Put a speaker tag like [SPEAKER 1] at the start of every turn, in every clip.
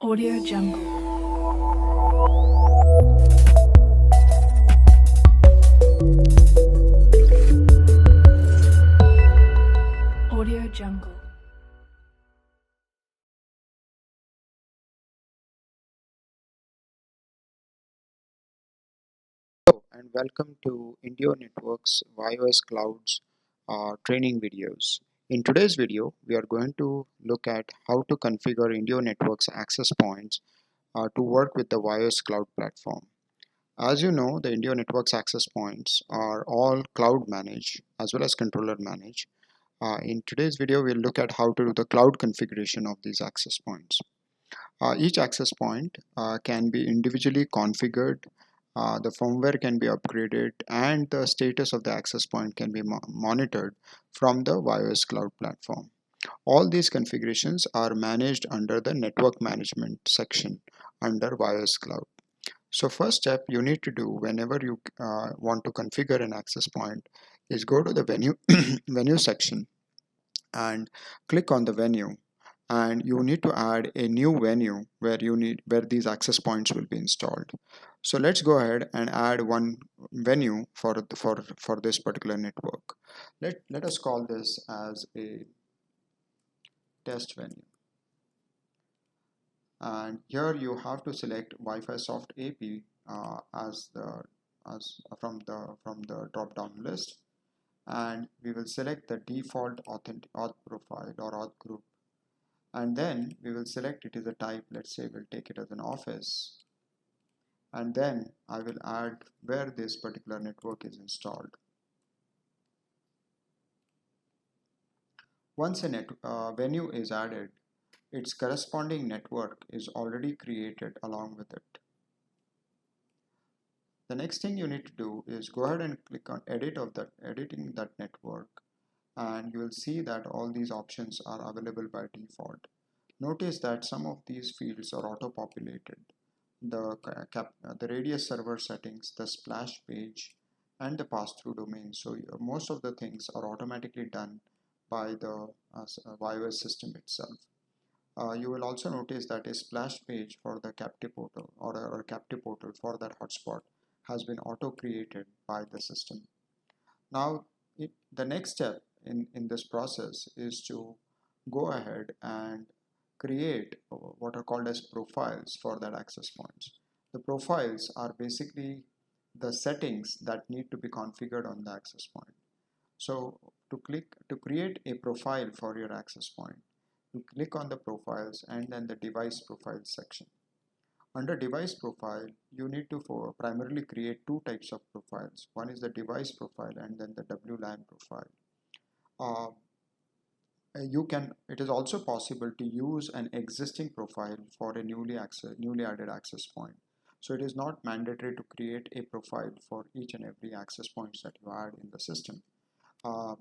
[SPEAKER 1] Audio Jungle. Audio Jungle.
[SPEAKER 2] Hello and welcome to Indio Network's WiOS Cloud's training videos. In today's video, we are going to look at how to configure Indio Network's access points to work with the WiOS Cloud platform. As you know, the Indio Network's access points are all cloud managed as well as controller managed. In today's video, we'll look at how to do the cloud configuration of these access points. Each access point can be individually configured, the firmware can be upgraded, and the status of the access point can be monitored from the WiOS Cloud platform. All these configurations are managed under the network management section under WiOS Cloud. So first step you need to do whenever you want to configure an access point is go to the venue section and click on the venue, and you need to add a new venue where these access points will be installed. So let's go ahead and add one venue for this particular network. Let us call this as a test venue, and here you have to select Wi-Fi Soft AP from the drop down list, and we will select the default auth profile or auth group, and then we will select it as a type. Let's say we'll take it as an office, and then I will add where this particular network is installed. Once a venue is added, its corresponding network is already created along with it. The next thing you need to do is go ahead and click on editing that network, and you will see that all these options are available by default. Notice that some of these fields are auto-populated. The radius server settings, the splash page, and the pass-through domain. So most of the things are automatically done by the WiOS system itself. You will also notice that a splash page for the captive portal or a captive portal for that hotspot has been auto-created by the system. Now, the next step in this process is to go ahead and create what are called as profiles for that access points. The profiles are basically the settings that need to be configured on the access point. So to create a profile for your access point, you click on the profiles and then the device profiles section. Under device profile, you need to primarily create two types of profiles. One is the device profile and then the WLAN profile. It is also possible to use an existing profile for a newly added access point. So it is not mandatory to create a profile for each and every access points that you add in the system. The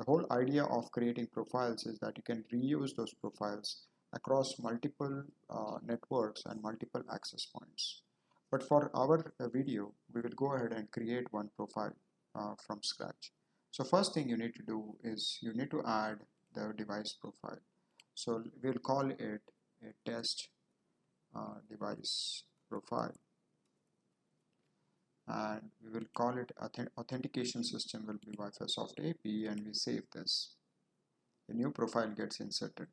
[SPEAKER 2] whole idea of creating profiles is that you can reuse those profiles across multiple networks and multiple access points. But for our video, we will go ahead and create one profile from scratch. So first thing you need to do is you need to add the device profile. So we'll call it a test device profile, and we will call it authentication system will be Wi-Fi Soft AP, and we save this. A new profile gets inserted.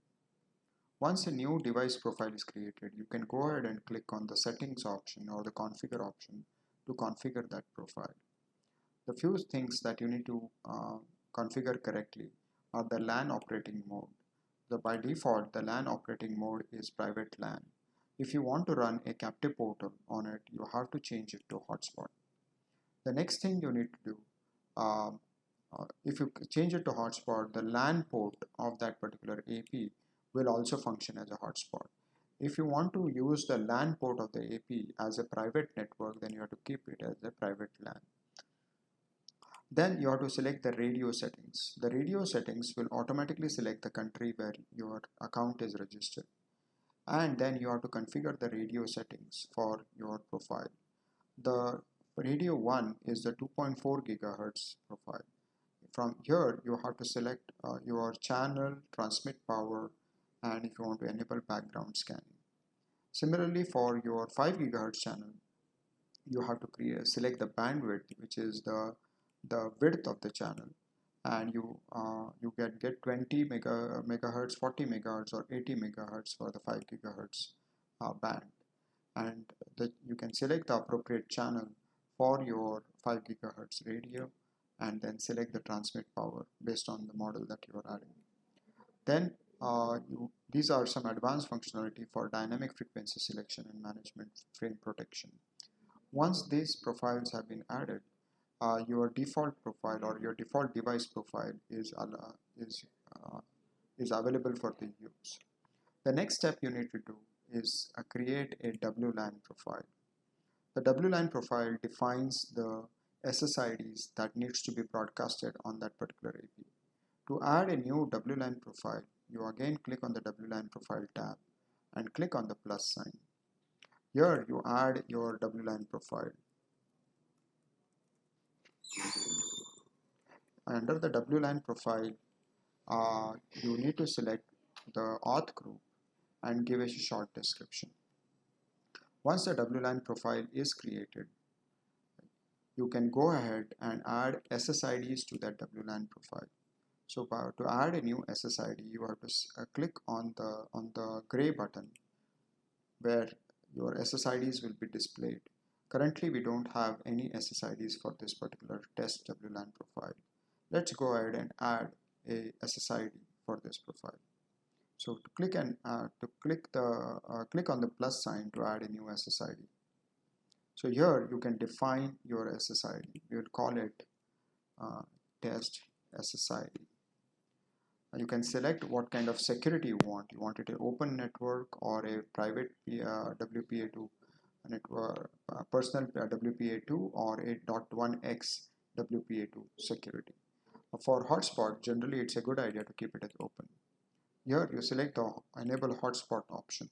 [SPEAKER 2] Once a new device profile is created, you can go ahead and click on the settings option or the configure option to configure that profile. The few things that you need to configure correctly are the LAN operating mode. By default, the LAN operating mode is private LAN. If you want to run a captive portal on it, you have to change it to hotspot. The next thing you need to do, if you change it to hotspot, the LAN port of that particular AP will also function as a hotspot. If you want to use the LAN port of the AP as a private network, then you have to keep it as a private LAN. Then you have to select the radio settings. The radio settings will automatically select the country where your account is registered. And then you have to configure the radio settings for your profile. The radio 1 is the 2.4 gigahertz profile. From here, you have to select your channel, transmit power, and if you want to enable background scanning. Similarly, for your 5 gigahertz channel, you have to select the bandwidth, which is the width of the channel, and you get 20 megahertz, 40 megahertz, or 80 megahertz for the 5 gigahertz band, and you can select the appropriate channel for your 5 gigahertz radio, and then select the transmit power based on the model that you are adding. Then these are some advanced functionality for dynamic frequency selection and management frame protection. Once these profiles have been added, your default profile or your default device profile is available for the use. The next step you need to do is create a WLAN profile. The WLAN profile defines the SSIDs that needs to be broadcasted on that particular AP. To add a new WLAN profile, you again click on the WLAN profile tab and click on the plus sign. Here you add your WLAN profile. Under the WLAN profile, you need to select the auth group and give a short description. Once the WLAN profile is created, you can go ahead and add SSIDs to that WLAN profile. So to add a new SSID, you have to click on the gray button where your SSIDs will be displayed. Currently, we don't have any SSIDs for this particular test WLAN profile. Let's go ahead and add a SSID for this profile. So to click on the plus sign to add a new SSID. So here you can define your SSID. We will call it test SSID. You can select what kind of security you want. You want it an open network or a private WPA2 network, personal WPA2, or a .1x WPA2 security. For hotspot, generally it's a good idea to keep it as open. Here you select the enable hotspot option.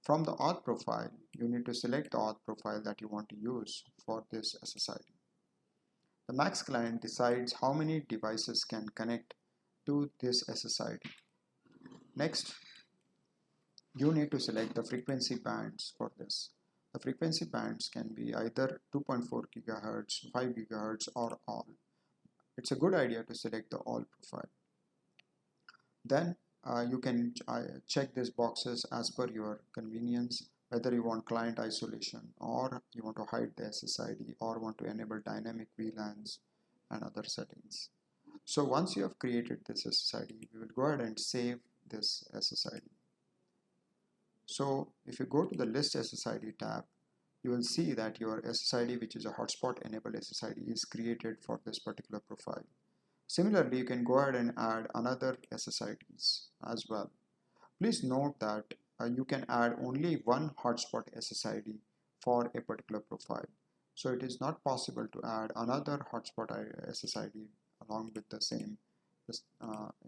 [SPEAKER 2] From the auth profile, you need to select the auth profile that you want to use for this SSID. The MAX client decides how many devices can connect to this SSID. Next, you need to select the frequency bands for this. The frequency bands can be either 2.4 gigahertz, 5 gigahertz, or all. It's a good idea to select the all profile. Then you can check these boxes as per your convenience, whether you want client isolation, or you want to hide the SSID, or want to enable dynamic WLANs and other settings. So once you have created this SSID, we will go ahead and save this SSID. So if you go to the list SSID tab, you will see that your SSID, which is a hotspot enabled SSID, is created for this particular profile. Similarly, you can go ahead and add another SSIDs as well. Please note that you can add only one hotspot SSID for a particular profile. So it is not possible to add another hotspot SSID along with the same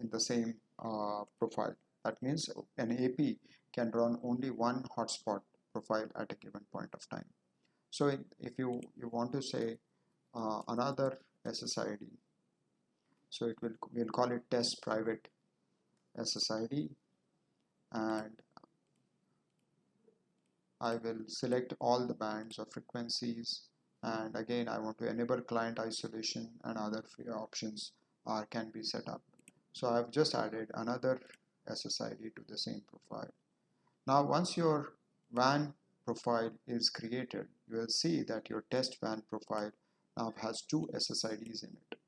[SPEAKER 2] in the same profile. That means an AP can run only one hotspot profile at a given point of time. So if you want to say another SSID, so we'll call it test private SSID, and I will select all the bands or frequencies, and again I want to enable client isolation, and other options can be set up. So I've just added another SSID to the same profile. Now once your WAN profile is created, you will see that your test WAN profile now has two SSIDs in it.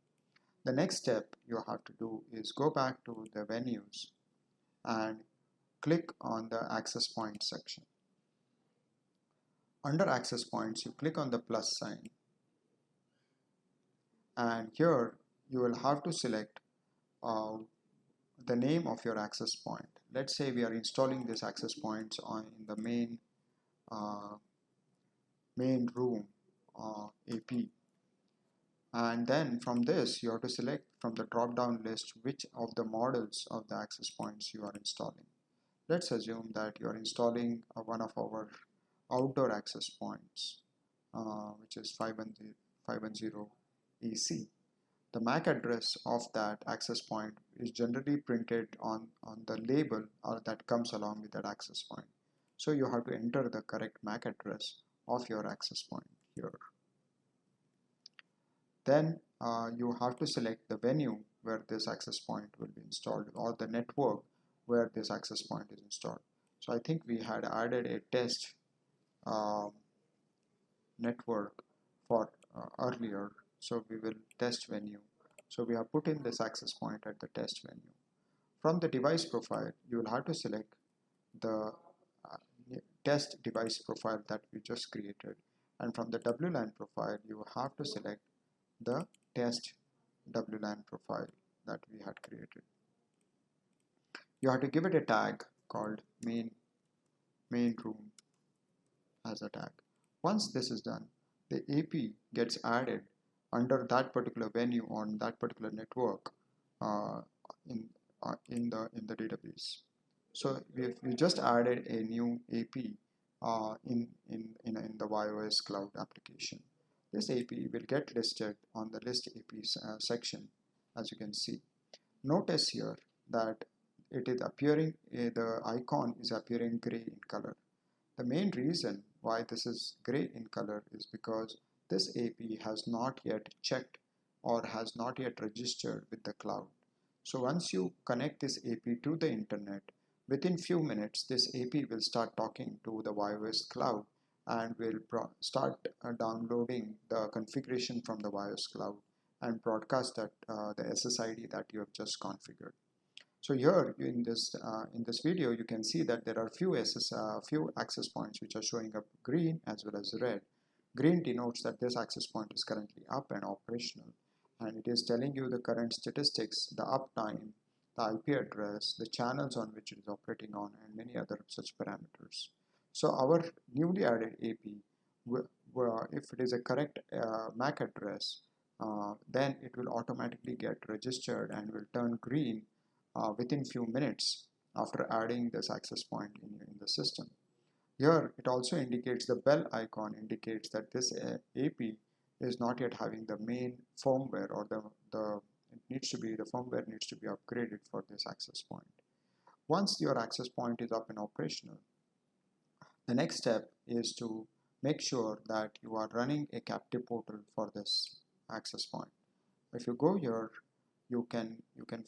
[SPEAKER 2] The next step you have to do is go back to the venues and click on the access point section. Under access points, you click on the plus sign, and here you will have to select the name of your access point. Let's say we are installing this access points in the main room AP, and then from this you have to select from the drop down list which of the models of the access points you are installing. Let's assume that you are installing one of our outdoor access points, which is 510 EC. The MAC address of that access point is generally printed on the label that comes along with that access point. So you have to enter the correct MAC address of your access point here. Then you have to select the venue where this access point will be installed, or the network where this access point is installed. So I think we had added a test network for earlier, so we will test venue. So we have put in this access point at the test venue. From the device profile, you will have to select the test device profile that we just created, and from the WLAN profile you have to select the test WLAN profile that we had created. You have to give it a tag called main room as a tag. Once this is done, the AP gets added under that particular venue on that particular network uh, in the database. So we just added a new AP in the WiOS Cloud application. This AP will get listed on the list APs section, as you can see. Notice here that it is appearing, the icon is appearing gray in color. The main reason why this is gray in color is because this AP has not yet checked or has not yet registered with the cloud. So once you connect this AP to the internet, within few minutes this AP will start talking to the WiOS Cloud and will start downloading the configuration from the WiOS Cloud and broadcast that the SSID that you have just configured. So here in this video, you can see that there are few access points which are showing up green as well as red. Green denotes that this access point is currently up and operational, and it is telling you the current statistics, the uptime, the IP address, the channels on which it is operating on, and many other such parameters. So our newly added AP, if it is a correct MAC address, then it will automatically get registered and will turn green within few minutes after adding this access point in the system. Here it also indicates, the bell icon indicates that this AP is not yet having the main firmware, or the firmware needs to be upgraded for this access point. Once your access point is up and operational, the next step is to make sure that you are running a captive portal for this access point. If you go here, you can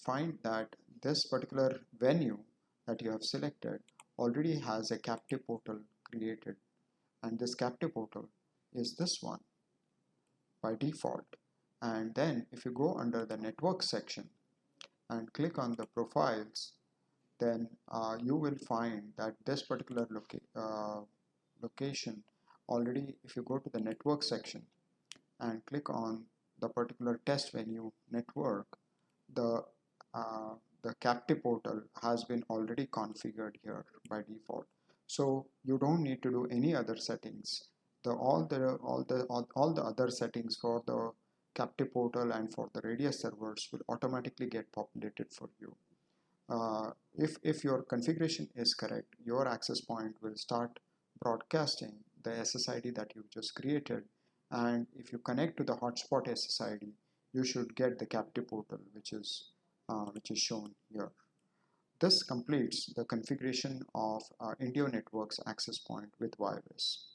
[SPEAKER 2] find that this particular venue that you have selected already has a captive portal created, and this captive portal is this one by default. And then if you go under the network section and click on the profiles, then you will find that this particular location already, if you go to the network section and click on the particular test venue network, the captive portal has been already configured here by default. So you don't need to do any other settings. All the other settings for the captive portal and for the radius servers will automatically get populated for you. If your configuration is correct, your access point will start broadcasting the SSID that you just created, and if you connect to the hotspot SSID, you should get the captive portal which is shown here. This completes the configuration of Indio Networks access point with WiOS.